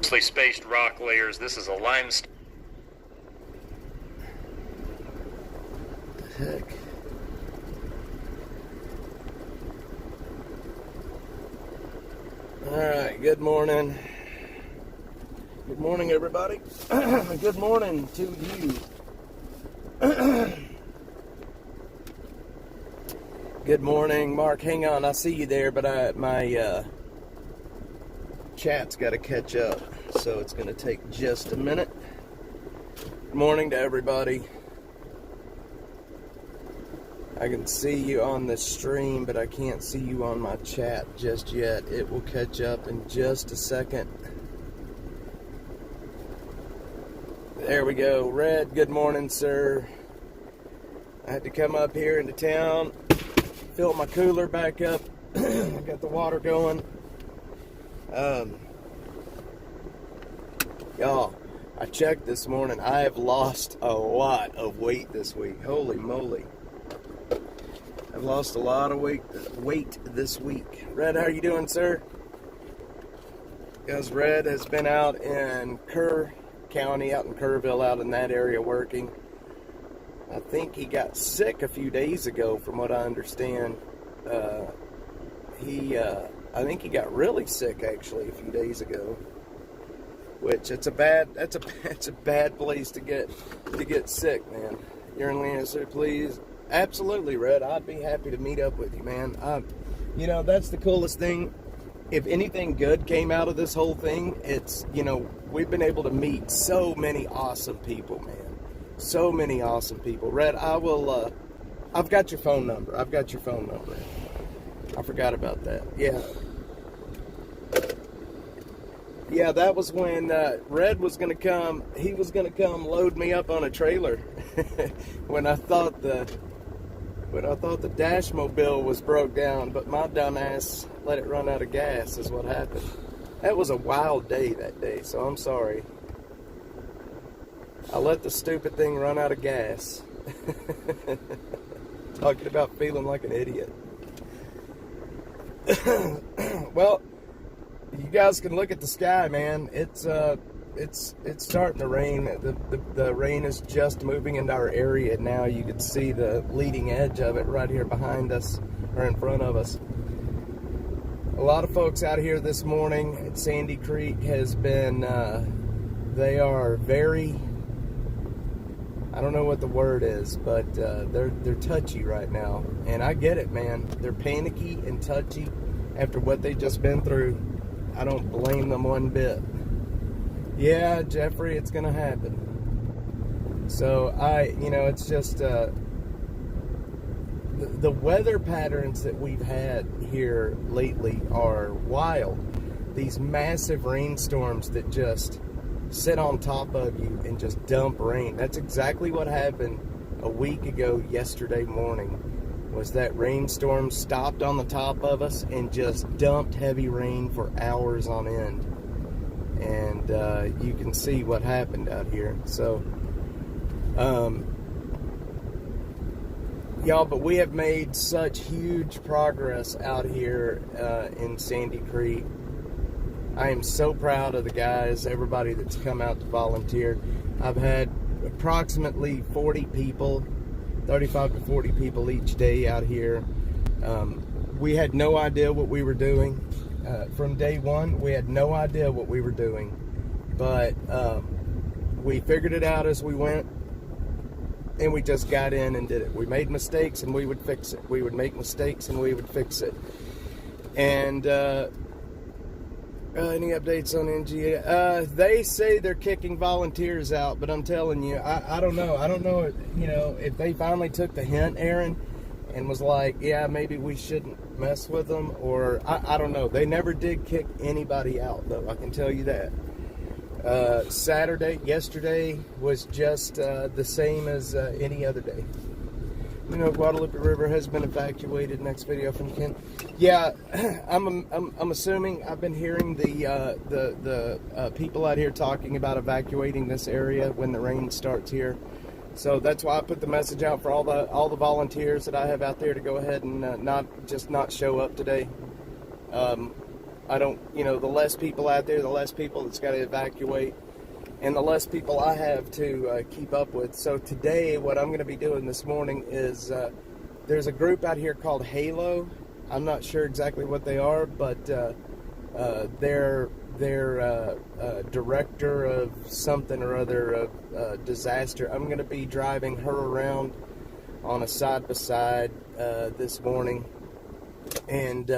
spaced rock layers. This is a limestone. What the heck? Alright, good morning. Good morning, everybody. Good morning to you. Good morning, Mark. Hang on, I see you there, but my chat's got to catch up, so it's going to take just a minute. Good morning to everybody. I can see you on the stream, but I can't see you on my chat just yet. It will catch up in just a second. There we go. Red, good morning, sir. I had to come up here into town, fill my cooler back up. I got the water going. Y'all, I checked this morning. I have lost a lot of weight this week. Holy moly. I've lost a lot of weight this week. Red, how you doing, sir? Because Red has been out in Kerr County, out in Kerrville, out in that area working. I think he got sick a few days ago, from what I understand. I think he got really sick actually a few days ago. Which it's a bad place to get sick, man. You're in Lancaster, please. Absolutely, Red. I'd be happy to meet up with you, man. You know, that's the coolest thing. If anything good came out of this whole thing, it's, you know, we've been able to meet so many awesome people, man. So many awesome people. Red, I will, I've got your phone number. I forgot about that. Yeah. Yeah, that was when Red was going to come. He was going to come load me up on a trailer when I thought the Dashmobile was broke down, but my dumbass let it run out of gas is what happened. That was a wild day that day, so I'm sorry. I let the stupid thing run out of gas. Talking about feeling like an idiot. Well, you guys can look at the sky, man. It's starting to rain. The rain is just moving into our area now. You can see the leading edge of it right here behind us, or in front of us. A lot of folks out here this morning at Sandy Creek has been, they are very, I don't know what the word is, but they're touchy right now. And I get it, man. They're panicky and touchy after what they've just been through. I don't blame them one bit. Yeah, Jeffrey, it's going to happen. So, it's just, the weather patterns that we've had here lately are wild. These massive rainstorms that just sit on top of you and just dump rain. That's exactly what happened a week ago yesterday morning. Was that rainstorm stopped on the top of us and just dumped heavy rain for hours on end. And you can see what happened out here. So, y'all, but we have made such huge progress out here in Sandy Creek. I am so proud of the guys, everybody that's come out to volunteer. I've had approximately 40 people, 35 to 40 people each day out here. We had no idea what we were doing. From day one, we had no idea what we were doing. But we figured it out as we went, and we just got in and did it. We made mistakes, and we would fix it. We would make mistakes, and we would fix it. And any updates on NGA? They say they're kicking volunteers out, but I'm telling you, I don't know. I don't know, if they finally took the hint, Aaron, and was like, yeah, maybe we shouldn't mess with them, or I don't know. They never did kick anybody out, though. I can tell you that. Yesterday was just the same as any other day. Guadalupe River has been evacuated. Next video from Ken. Yeah, I'm assuming. I've been hearing the people out here talking about evacuating this area when the rain starts here. So that's why I put the message out for all the volunteers that I have out there to go ahead and not show up today. the less people out there, the less people that's got to evacuate, and the less people I have to keep up with. So today, what I'm going to be doing this morning is there's a group out here called Halo. I'm not sure exactly what they are, but they're director of something or other of disaster. I'm going to be driving her around on a side-by-side this morning and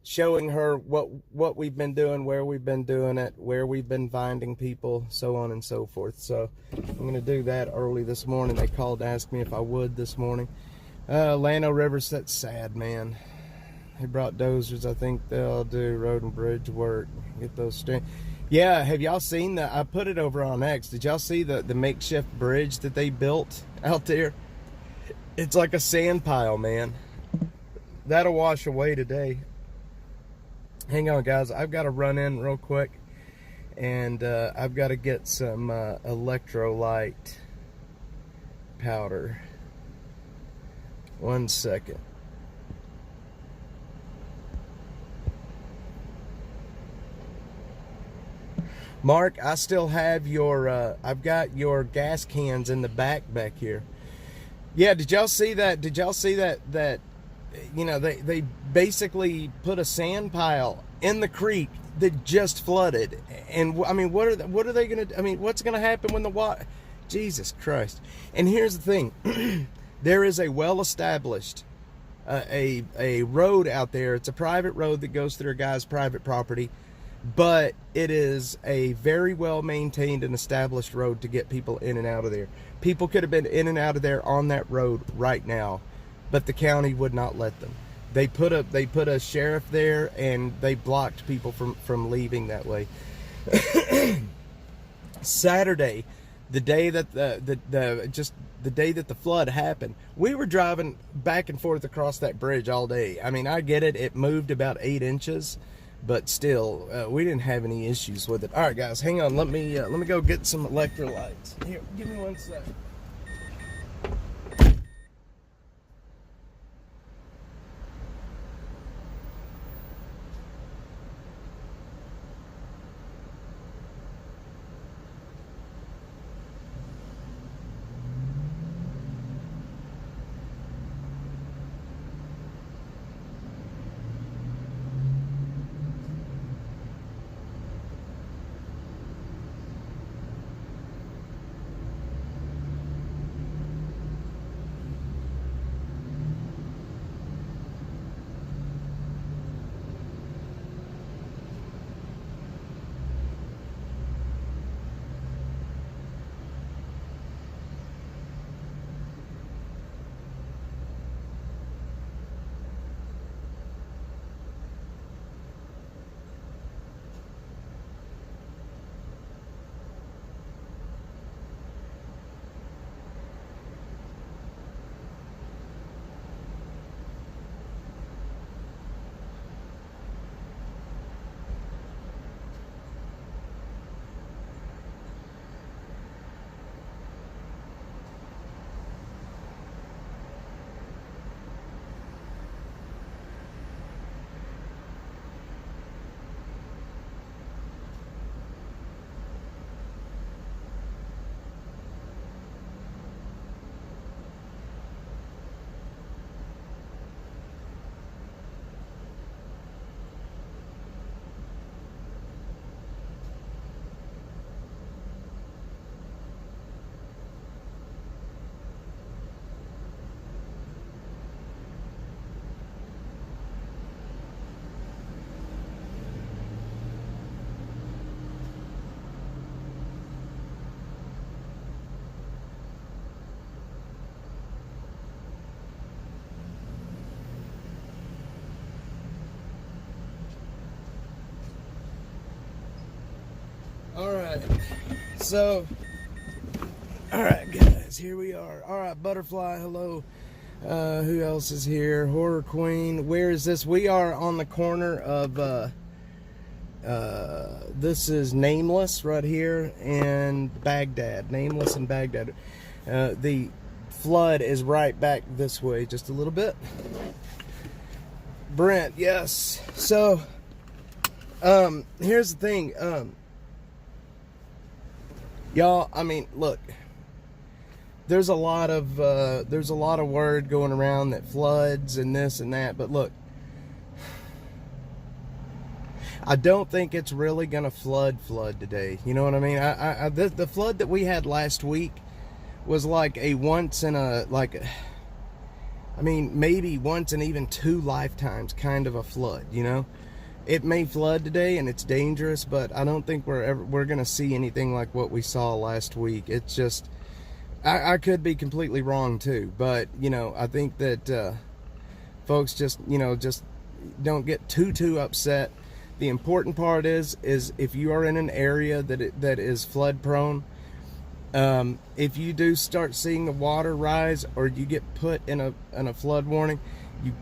showing her what we've been doing, where we've been doing it, where we've been finding people, so on and so forth. So I'm going to do that early this morning. They called to ask me if I would this morning. Llano Rivers, that's sad, man. They brought dozers. I think they'll do road and bridge work. Get those Yeah, have y'all seen that? I put it over on X. Did y'all see the makeshift bridge that they built out there? It's like a sand pile, man. That'll wash away today. Hang on, guys. I've got to run in real quick, and I've got to get some electrolyte powder. 1 second. Mark, I still have your, I've got your gas cans in the back here. Yeah, did y'all see that? Did y'all see that, they basically put a sand pile in the creek that just flooded. And, I mean, what are they going to, I mean, what's going to happen when the water, Jesus Christ. And here's the thing. There is a well-established, a road out there. It's a private road that goes through a guy's private property. But it is a very well maintained and established road to get people in and out of there. People could have been in and out of there on that road right now, but the county would not let them. They put a sheriff there, and they blocked people from leaving that way. Saturday, the day that the day that the flood happened, we were driving back and forth across that bridge all day. I mean, I get it. It moved about 8 inches. But still, we didn't have any issues with it. All right, guys, hang on. Let me go get some electrolytes. Here, give me 1 second. Alright, so, alright guys, here we are. Alright, Butterfly, hello. Who else is here? Horror Queen, where is this? We are on the corner of, this is Nameless right here and Baghdad. Nameless and Baghdad. The flood is right back this way, just a little bit. Brent, yes. So, Here's the thing, y'all. I mean, look, there's a lot of word going around that floods and this and that, but look, I don't think it's really gonna flood today. You know what I mean? The flood that we had last week was like a once in a, I mean, maybe once in even 2 lifetimes kind of a flood, you know? It may flood today and it's dangerous, but I don't think we're gonna see anything like what we saw last week. It's just, I could be completely wrong too, but you know, I think that folks just, you know, just don't get too upset. The important part is if you are in an area that is flood prone, if you do start seeing the water rise or you get put in a flood warning,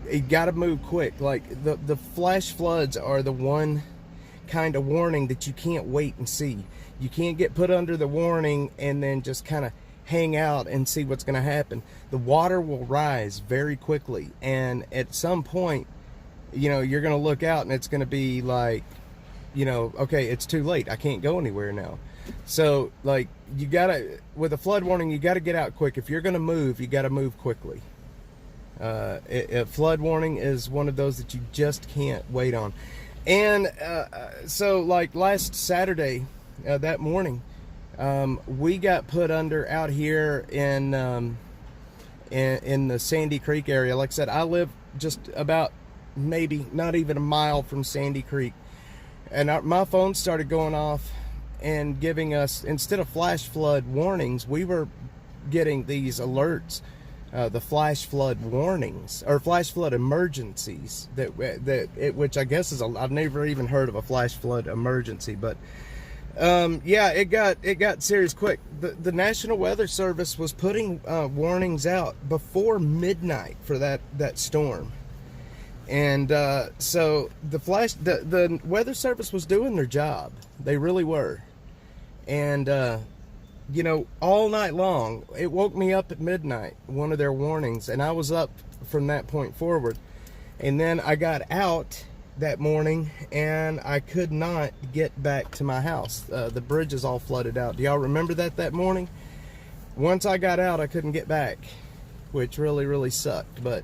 you got to move quick. Like the flash floods are the one kind of warning that you can't wait and see. You can't get put under the warning and then just kind of hang out and see what's going to happen. The water will rise very quickly, and at some point, you know, you're going to look out and it's going to be like, you know, okay, it's too late. I can't go anywhere now. So like, you gotta, with a flood warning, you gotta get out quick. If you're gonna move, you gotta move quickly. A flood warning is one of those that you just can't wait on. And so like last Saturday, that morning, we got put under out here in the Sandy Creek area. Like I said, I live just about maybe not even a mile from Sandy Creek, and my phone started going off and giving us, instead of flash flood warnings, we were getting these alerts, the flash flood warnings or flash flood emergencies, which I guess is I've never even heard of a flash flood emergency, but yeah, it got serious quick. The National Weather Service was putting warnings out before midnight for that storm. And so the Weather Service was doing their job. They really were. And, you know, all night long, it woke me up at midnight, one of their warnings, and I was up from that point forward. And then I got out that morning, and I could not get back to my house. The bridge is all flooded out. Do y'all remember that morning? Once I got out, I couldn't get back, which really sucked. But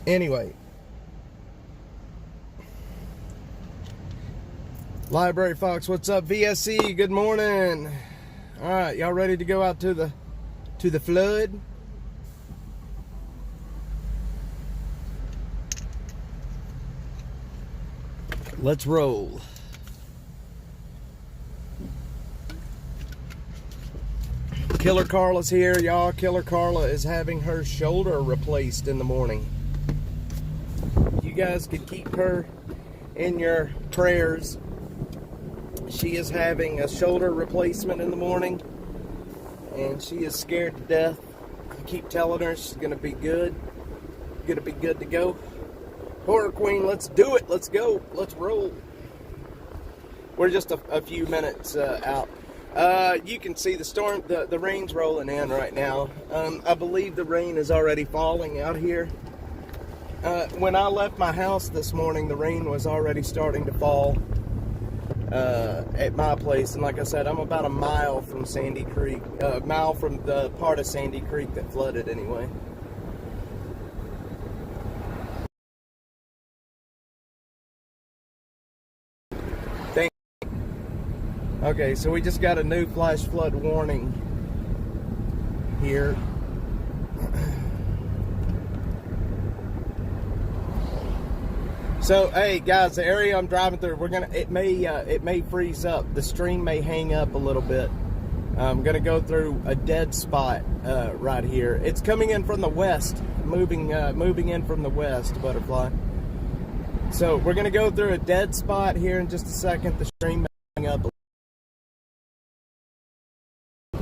anyway, Library Fox, what's up? VSC, good morning. All right, y'all ready to go out to the flood? Let's roll. Killer Carla's here, y'all. Killer Carla is having her shoulder replaced in the morning. You guys can keep her in your prayers. She is having a shoulder replacement in the morning, and she is scared to death. I keep telling her she's gonna be good, to go. Horror Queen, let's do it. Let's go. Let's roll. We're just a few minutes out. You can see the storm, the rain's rolling in right now. I believe the rain is already falling out here. When I left my house this morning, the rain was already starting to fall at my place. And like I said, I'm about a mile from Sandy Creek, a mile from the part of Sandy Creek that flooded anyway. Okay, so we just got a new flash flood warning here. So, hey guys, the area I'm driving through, it may freeze up. The stream may hang up a little bit. I'm gonna go through a dead spot right here. It's coming in from the west, moving in from the west, Butterfly. So we're gonna go through a dead spot here in just a second. The stream may hang up.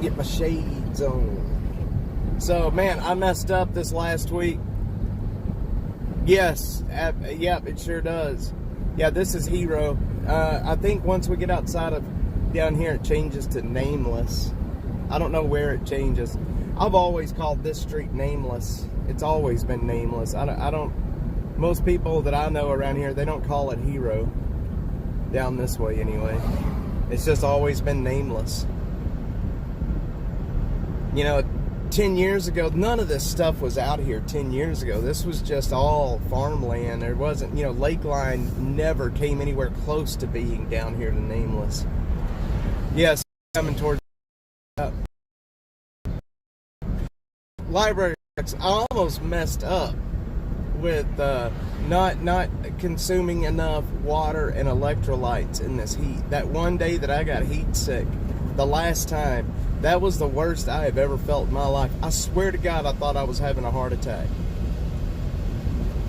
Get my shades on. So, man, I messed up this last week. Yes, yep, it sure does. Yeah, this is Hero. I think once we get outside of down here, it changes to Nameless. I don't know where it changes. I've always called this street Nameless. It's always been Nameless. I don't Most people that I know around here, they don't call it Hero. Down this way anyway. It's just always been nameless. You know, 10 years ago, none of this stuff was out here 10 years ago. This was just all farmland. There wasn't, you know, Lakeline never came anywhere close to being down here to Nameless. Yes, coming towards library. I almost messed up with not consuming enough water and electrolytes in this heat. That one day that I got heat sick, the last time, that was the worst I have ever felt in my life. I swear to God, I thought I was having a heart attack.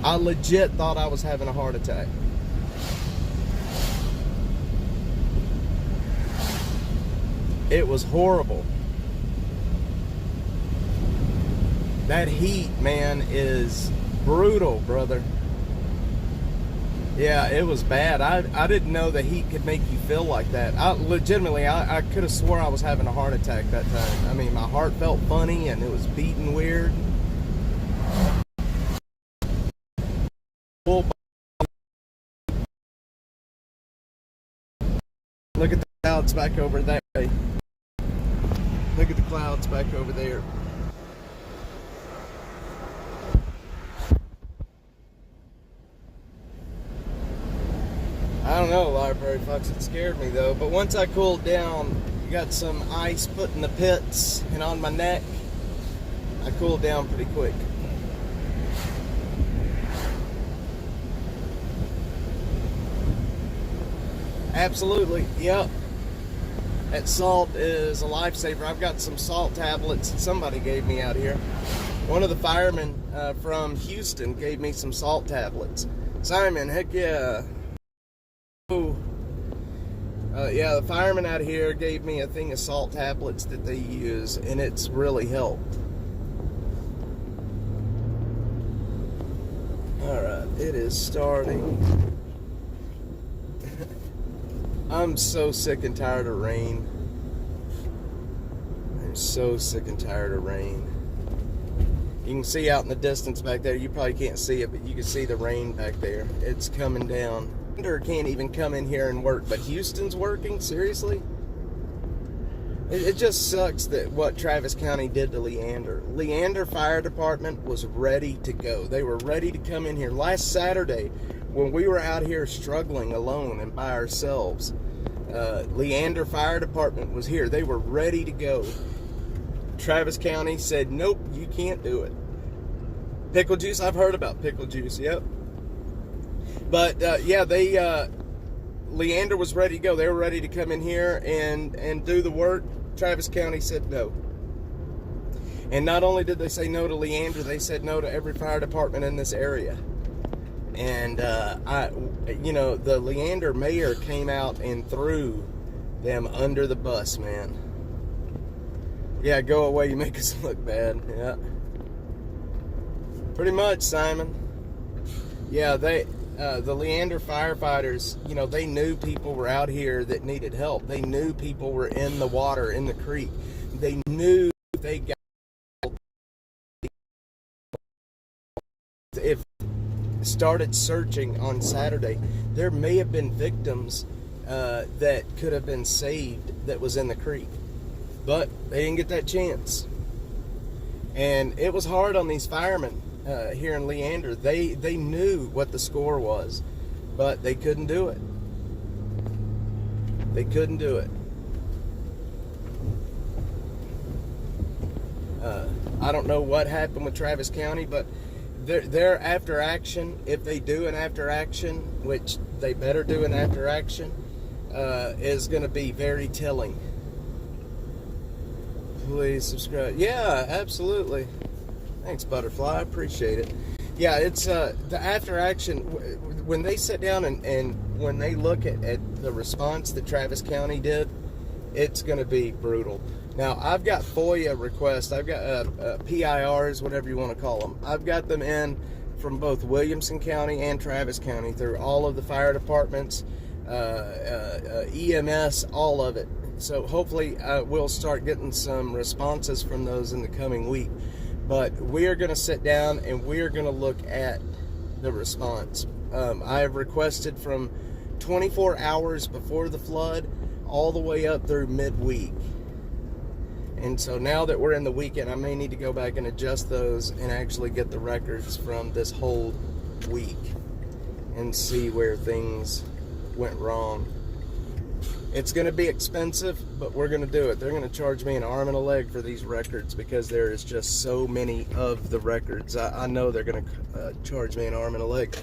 I legit thought I was having a heart attack. It was horrible. That heat, man, is brutal, brother. Yeah, it was bad. I didn't know the heat could make you feel like that. I could have swore I was having a heart attack that time. I mean, my heart felt funny and it was beating weird. Look at the clouds back over that way. Look at the clouds back over there. I don't know, library fucks, it scared me though. But once I cooled down, you got some ice put in the pits and on my neck, I cooled down pretty quick. Absolutely, yep. That salt is a lifesaver. I've got some salt tablets that somebody gave me out here. One of the firemen from Houston gave me some salt tablets. Simon, heck yeah. Yeah, the fireman out here gave me a thing of salt tablets that they use, and it's really helped. Alright, it is starting. I'm so sick and tired of rain. I'm so sick and tired of rain. You can see out in the distance back there, you probably can't see it, but you can see the rain back there. It's coming down. Can't even come in here and work, but Houston's working? Seriously? It just sucks that what Travis County did to Leander. Leander Fire Department was ready to go. They were ready to come in here. Last Saturday, when we were out here struggling alone and by ourselves, Leander Fire Department was here. They were ready to go. Travis County said, nope, you can't do it. Pickle juice, I've heard about pickle juice, yep. But yeah, Leander was ready to go. They were ready to come in here and do the work. Travis County said no. And not only did they say no to Leander, they said no to every fire department in this area. And you know, the Leander mayor came out and threw them under the bus, man. Yeah, go away, you make us look bad. Yeah. Pretty much, Simon. Yeah, the Leander firefighters, you know, they knew people were out here that needed help. They knew people were in the water, in the creek. They knew they got, if started searching on Saturday, there may have been victims that could have been saved that was in the creek. But they didn't get that chance. And it was hard on these firemen. Here in Leander, they knew what the score was, but they couldn't do it. They couldn't do it. I don't know what happened with Travis County, but their after action, if they do an after action, which they better do an after action, is going to be very telling. Please subscribe. Yeah, absolutely. Thanks, Butterfly. I appreciate it. Yeah, it's the after action. When they sit down and when they look at the response that Travis County did, it's going to be brutal. Now, I've got FOIA requests. I've got PIRs, whatever you want to call them. I've got them in from both Williamson County and Travis County through all of the fire departments, EMS, all of it. So hopefully we'll start getting some responses from those in the coming week. But we are going to sit down and we are going to look at the response. I have requested from 24 hours before the flood all the way up through midweek. And so now that we're in the weekend, I may need to go back and adjust those and actually get the records from this whole week and see where things went wrong. It's going to be expensive, but we're going to do it. They're going to charge me an arm and a leg for these records because there is just so many of the records. I know they're going to charge me an arm and a leg.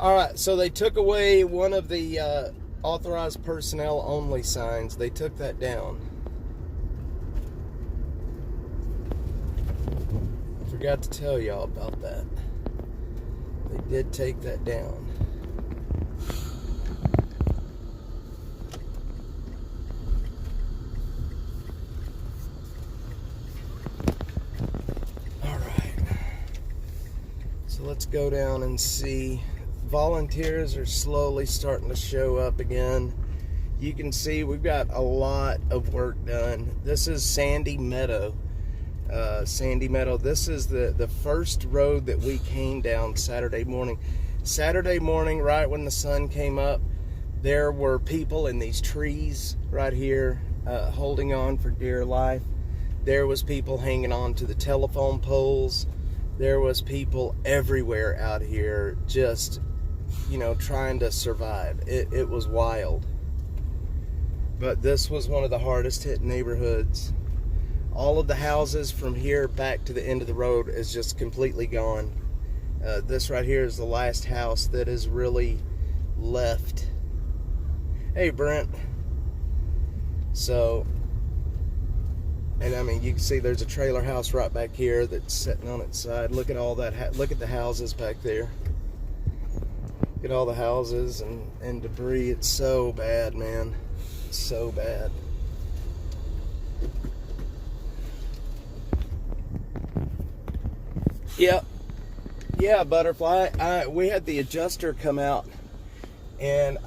All right, so they took away one of the authorized personnel only signs. They took that down. I forgot to tell y'all about that. They did take that down. All right. So let's go down and see. Volunteers are slowly starting to show up again. You can see we've got a lot of work done. This is Sandy Meadow. Sandy Meadow. This is the first road that we came down Saturday morning. Saturday morning, right when the sun came up, there were people in these trees right here holding on for dear life. There was people hanging on to the telephone poles. There was people everywhere out here just, you know, trying to survive. It was wild. But this was one of the hardest hit neighborhoods. All of the houses from here back to the end of the road is just completely gone. This right here is the last house that is really left. Hey, Brent. So, and I mean, you can see there's a trailer house right back here that's sitting on its side. Look at all that. Look at the houses back there. Look at all the houses and debris. It's so bad, man. It's so bad. Yeah, Butterfly. We had the adjuster come out, and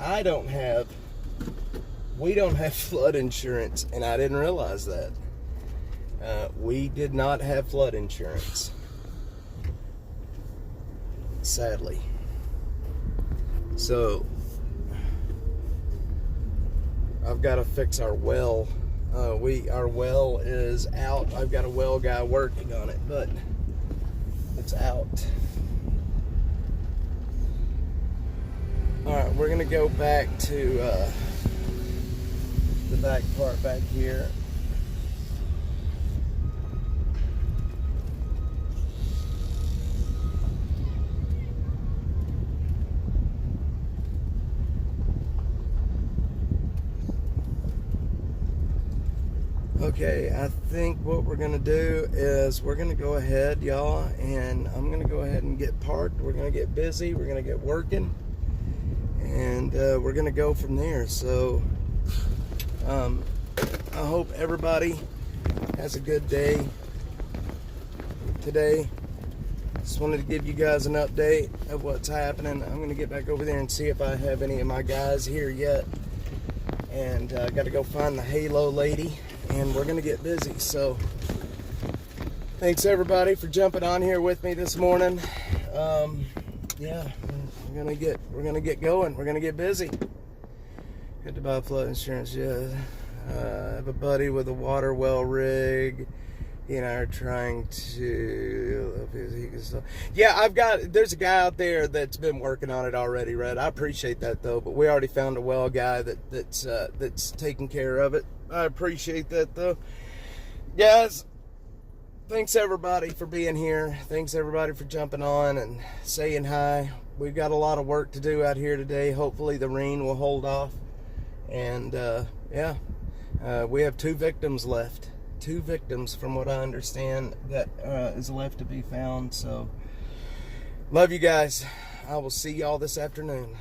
we don't have flood insurance, and I didn't realize that. We did not have flood insurance, sadly. So I've got to fix our well. Our well is out. I've got a well guy working on it, but it's out. All right, we're gonna go back to the back part back here. Okay, I think what we're gonna do is we're gonna go ahead, y'all, and I'm gonna go ahead and get parked. We're gonna get busy, we're gonna get working, and we're gonna go from there. So I hope everybody has a good day today. Just wanted to give you guys an update of what's happening. I'm gonna get back over there and see if I have any of my guys here yet, and I got to go find the Halo lady, and we're gonna get busy. So thanks everybody for jumping on here with me this morning. Yeah, we're gonna get going. We're gonna get busy. Good to buy flood insurance. Yeah, I have a buddy with a water well rig. He and I are trying to. Yeah, there's a guy out there that's been working on it already, Red. I appreciate that though, but we already found a well guy that's taking care of it. I appreciate that though. Guys, thanks everybody for being here. Thanks everybody for jumping on and saying hi. We've got a lot of work to do out here today. Hopefully the rain will hold off. And yeah, we have 2 victims left. 2 victims from what I understand that is left to be found. So love you guys. I will see y'all this afternoon.